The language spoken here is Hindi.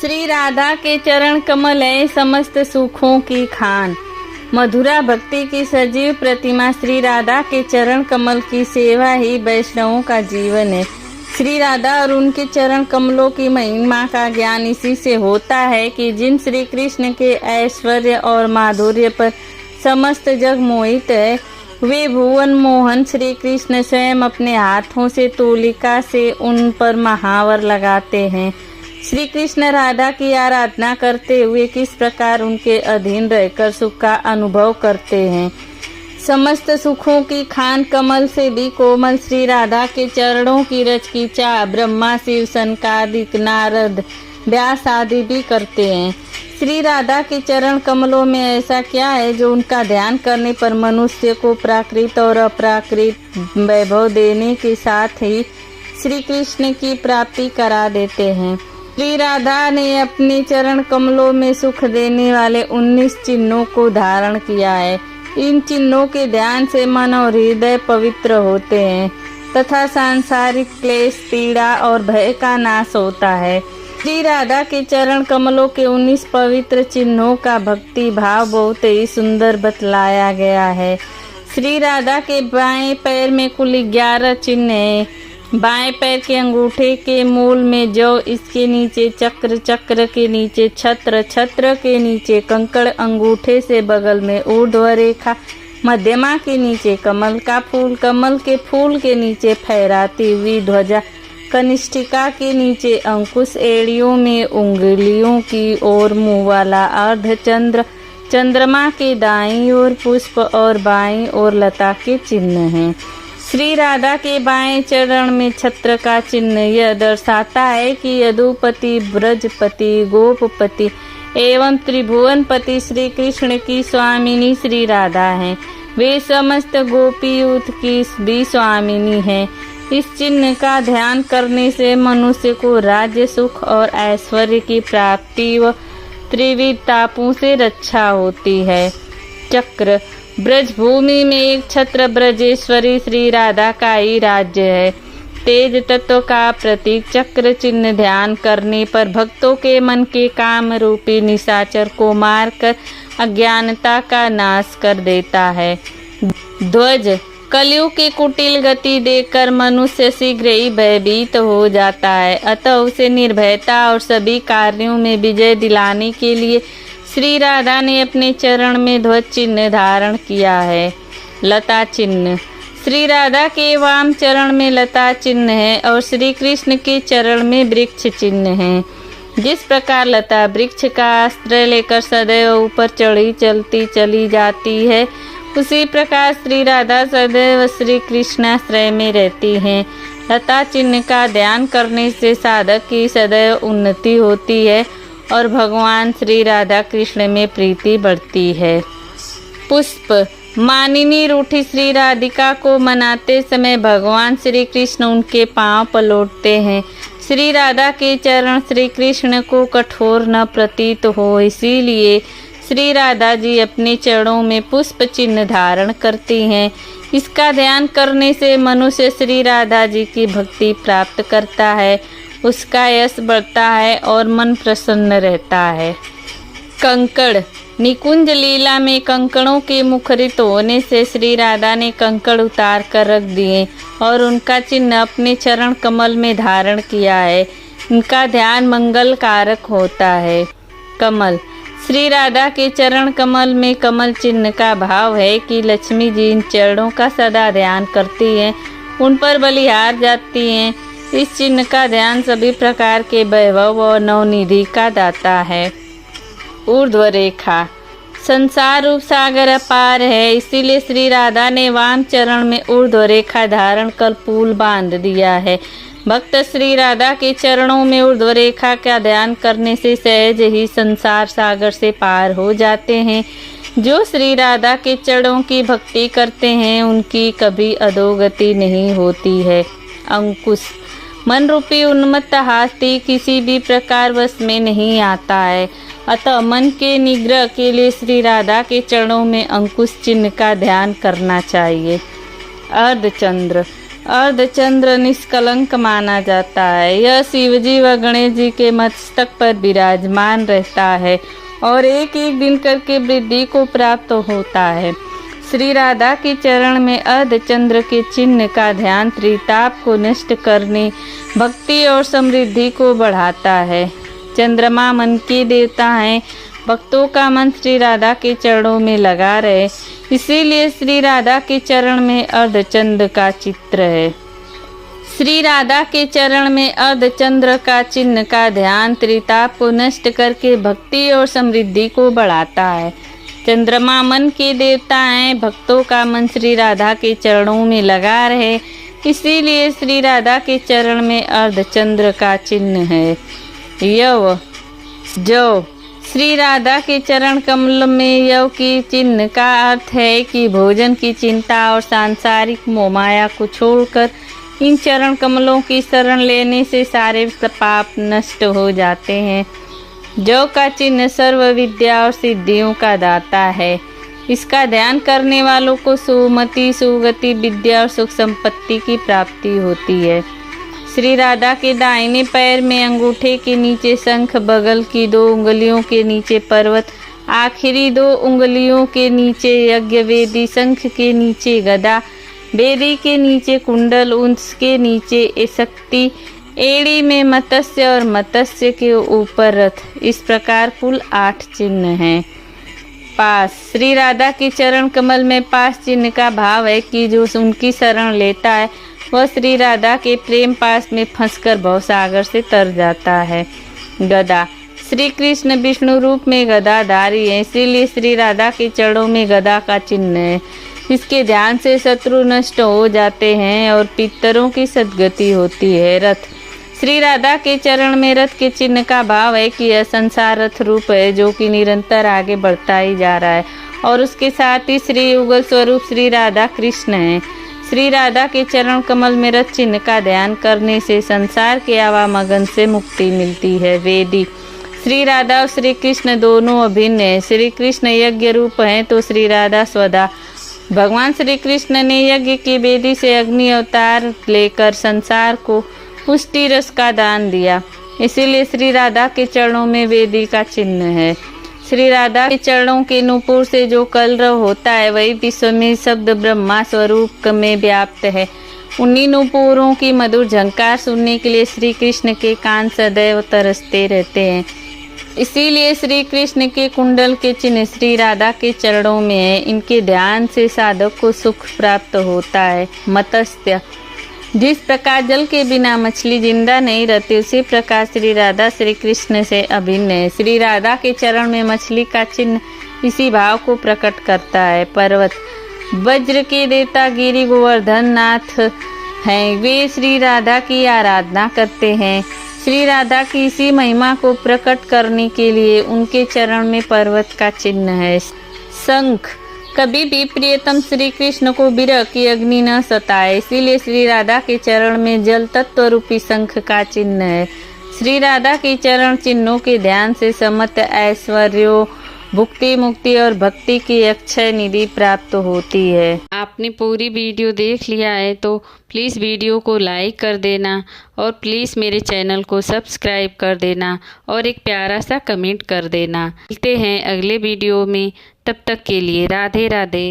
श्री राधा के चरण कमल है समस्त सुखों की खान। मधुरा भक्ति की सजीव प्रतिमा श्री राधा के चरण कमल की सेवा ही वैष्णवों का जीवन है। श्री राधा और उनके चरण कमलों की महिमा का ज्ञान इसी से होता है कि जिन श्री कृष्ण के ऐश्वर्य और माधुर्य पर समस्त जग मोहित है, वे भुवन मोहन श्री कृष्ण स्वयं अपने हाथों से तूलिका से उन पर महावर लगाते हैं। श्री कृष्ण राधा की आराधना करते हुए किस प्रकार उनके अधीन रहकर सुख का अनुभव करते हैं। समस्त सुखों की खान कमल से भी कोमल श्री राधा के चरणों की रच की चाह ब्रह्मा शिव सनकादिक नारद व्यास आदि भी करते हैं। श्री राधा के चरण कमलों में ऐसा क्या है जो उनका ध्यान करने पर मनुष्य को प्राकृत और अप्राकृत वैभव देने के साथ ही श्री कृष्ण की प्राप्ति करा देते हैं। श्री राधा ने अपने चरण कमलों में सुख देने वाले 19 चिन्हों को धारण किया है। इन चिन्हों के ध्यान से मन और हृदय पवित्र होते हैं तथा सांसारिक क्लेश पीड़ा और भय का नाश होता है। श्री राधा के चरण कमलों के 19 पवित्र चिन्हों का भक्ति भाव बहुत ही सुंदर बतलाया गया है। श्री राधा के बाएं पैर में कुल 11 चिन्ह हैं। बाएं पैर के अंगूठे के मूल में जौ, इसके नीचे चक्र, चक्र के नीचे छत्र, छत्र के नीचे कंकड़, अंगूठे से बगल में ऊर्ध्व रेखा, मध्यमा के नीचे कमल का फूल, कमल के फूल के नीचे फहराती हुई ध्वजा, कनिष्ठिका के नीचे अंकुश, एड़ियों में उंगलियों की ओर मुंह वाला अर्धचंद्र, चंद्रमा के दाईं ओर पुष्प और बाईं ओर लता के चिन्ह हैं। श्री राधा के बाएं चरण में छत्र का चिन्ह यह दर्शाता है कि यदुपति, ब्रजपति, गोपपति एवं त्रिभुवनपति श्री कृष्ण की स्वामिनी श्री राधा हैं। वे समस्त गोपी यूथ की भी स्वामिनी हैं। इस चिन्ह का ध्यान करने से मनुष्य को राज्य, सुख और ऐश्वर्य की प्राप्ति व त्रिविध तापों से रक्षा होती है। चक्र ब्रज भूमि में एक छत्र ब्रजेश्वरी श्री राधा का ही राज्य है। तेज तत्व का प्रतीक चक्र चिन्ह ध्यान करने पर भक्तों के मन के काम रूपी निशाचर को मारकर अज्ञानता का नाश कर देता है। ध्वज कलयुग की कुटिल गति देखकर मनुष्य शीघ्र ही भयभीत हो जाता है, अतः उसे निर्भयता और सभी कार्यों में विजय दिलाने के लिए श्री राधा ने अपने चरण में ध्वज चिन्ह धारण किया है। लता चिन्ह श्री राधा के वाम चरण में लता चिन्ह है और श्री कृष्ण के चरण में वृक्ष चिन्ह है। जिस प्रकार लता वृक्ष का आश्रय लेकर सदैव ऊपर चढ़ी चलती चली जाती है, उसी प्रकार श्री राधा सदैव श्री कृष्णाश्रय में रहती हैं। लता चिन्ह का ध्यान करने से साधक की सदैव उन्नति होती है और भगवान श्री राधा कृष्ण में प्रीति बढ़ती है। पुष्प मानिनी रूठी श्री राधिका को मनाते समय भगवान श्री कृष्ण उनके पांव पलोटते हैं। श्री राधा के चरण श्री कृष्ण को कठोर न प्रतीत हो, इसीलिए श्री राधा जी अपने चरणों में पुष्प चिन्ह धारण करती हैं। इसका ध्यान करने से मनुष्य श्री राधा जी की भक्ति प्राप्त करता है, उसका यश बढ़ता है और मन प्रसन्न रहता है। कंकड़ निकुंज लीला में कंकड़ों के मुखरित होने से श्री राधा ने कंकड़ उतार कर रख दिए और उनका चिन्ह अपने चरण कमल में धारण किया है। इनका ध्यान मंगल कारक होता है। कमल श्री राधा के चरण कमल में कमल चिन्ह का भाव है कि लक्ष्मी जी इन चरणों का सदा ध्यान करती हैं, उन पर बलिहार जाती हैं। इस चिन्ह का ध्यान सभी प्रकार के वैभव और नवनिधि का दाता है। ऊर्ध्व रेखा संसार रूप सागर अपार है, इसीलिए श्री राधा ने वाम चरण में ऊर्ध्व रेखा धारण कर पुल बांध दिया है। भक्त श्री राधा के चरणों में ऊर्ध्व रेखा का ध्यान करने से सहज ही संसार सागर से पार हो जाते हैं। जो श्री राधा के चरणों की भक्ति करते हैं उनकी कभी अधोगति नहीं होती है। अंकुश मन रूपी उन्मत्त हाथी किसी भी प्रकार वश में नहीं आता है, अतः मन के निग्रह के लिए श्री राधा के चरणों में अंकुश चिन्ह का ध्यान करना चाहिए। अर्धचंद्र अर्धचंद्र निष्कलंक माना जाता है। यह शिव जी व गणेश जी के मस्तक पर विराजमान रहता है और एक एक दिन करके वृद्धि को प्राप्त होता है। श्री राधा के चरण में अर्धचंद्र के चिन्ह का ध्यान त्रिताप को नष्ट करने, भक्ति और समृद्धि को बढ़ाता है। चंद्रमा मन के देवता हैं। भक्तों का मन श्री राधा के चरणों में लगा रहे, इसीलिए श्री राधा के चरण में अर्धचंद्र का चित्र है। श्री राधा के चरण में अर्धचंद्र का चिन्ह का ध्यान त्रिताप को नष्ट करके भक्ति और समृद्धि को बढ़ाता है। चंद्रमा मन के देवता हैं। भक्तों का मन श्री राधा के चरणों में लगा रहे, इसीलिए श्री राधा के चरण में अर्धचंद्र का चिन्ह है। यव जो श्री राधा के चरण कमल में यव की चिन्ह का अर्थ है कि भोजन की चिंता और सांसारिक मोहमाया को छोड़कर इन चरण कमलों की शरण लेने से सारे पाप नष्ट हो जाते हैं। जौ का चिन्ह सर्व विद्या और सिद्धियों का दाता है। इसका ध्यान करने वालों को सुमति, सुगति, विद्या और सुख संपत्ति की प्राप्ति होती है। श्री राधा के दाहिने पैर में अंगूठे के नीचे शंख, बगल की 2 उंगलियों के नीचे पर्वत, आखिरी 2 उंगलियों के नीचे यज्ञ वेदी, शंख के नीचे गदा, बेदी के नीचे कुंडल, उसके नीचे शक्ति, एड़ी में मत्स्य और मत्स्य के ऊपर रथ। इस प्रकार कुल 8 चिन्ह हैं। पास श्री राधा के चरण कमल में पास चिन्ह का भाव है कि जो उनकी शरण लेता है वह श्री राधा के प्रेम पास में फंसकर भवसागर से तर जाता है। गदा श्री कृष्ण विष्णु रूप में गदाधारी है, इसीलिए श्री राधा के चरणों में गदा का चिन्ह है। इसके ध्यान से शत्रु नष्ट हो जाते हैं और पितरों की सद्गति होती है। रथ श्री राधा के चरण में रथ के चिन्ह का भाव है कि यह संसार रथ रूप है जो कि निरंतर आगे बढ़ता ही जा रहा है और उसके साथ ही श्री युगल स्वरूप श्री राधा कृष्ण है। श्री राधा के चरण कमल में रथ चिन्ह का ध्यान करने से संसार के आवामगन से मुक्ति मिलती है। वेदी श्री राधा और श्री कृष्ण दोनों अभिन्न है। श्री कृष्ण यज्ञ रूप हैं तो श्री राधा स्वदा। भगवान श्री कृष्ण ने यज्ञ की वेदी से अग्नि अवतार लेकर संसार को पुष्टि रस का दान दिया, इसीलिए श्री राधा के चरणों में वेदी का चिन्ह है। श्री राधा के चरणों के नूपुर से जो कलरव होता है वही विश्व में शब्द ब्रह्मा स्वरूप में व्याप्त है। उन्हीं नूपुरों की मधुर झंकार सुनने के लिए श्री कृष्ण के कान सदैव तरसते रहते हैं। इसीलिए श्री कृष्ण के कुंडल के चिन्ह श्री राधा के चरणों में है। इनके ध्यान से साधक को सुख प्राप्त होता है। मत्स्य जिस प्रकार जल के बिना मछली जिंदा नहीं रहती, उसी प्रकार श्री राधा श्री कृष्ण से अभिन्न है। श्री राधा के चरण में मछली का चिन्ह इसी भाव को प्रकट करता है। पर्वत वज्र के देवता गिरि गोवर्धन नाथ हैं। वे श्री राधा की आराधना करते हैं। श्री राधा की इसी महिमा को प्रकट करने के लिए उनके चरण में पर्वत का चिन्ह है। शंख कभी भी प्रियतम श्री कृष्ण को विरह की अग्नि न सताए, इसीलिए श्री राधा के चरण में जल तत्व रूपी शंख का चिन्ह है। श्री राधा के चरण चिन्हों के ध्यान से समस्त ऐश्वर्यों, भुक्ति, मुक्ति और भक्ति की अक्षय निधि प्राप्त होती है। आपने पूरी वीडियो देख लिया है तो प्लीज़ वीडियो को लाइक कर देना और प्लीज़ मेरे चैनल को सब्सक्राइब कर देना और एक प्यारा सा कमेंट कर देना। मिलते हैं अगले वीडियो में, तब तक के लिए राधे राधे।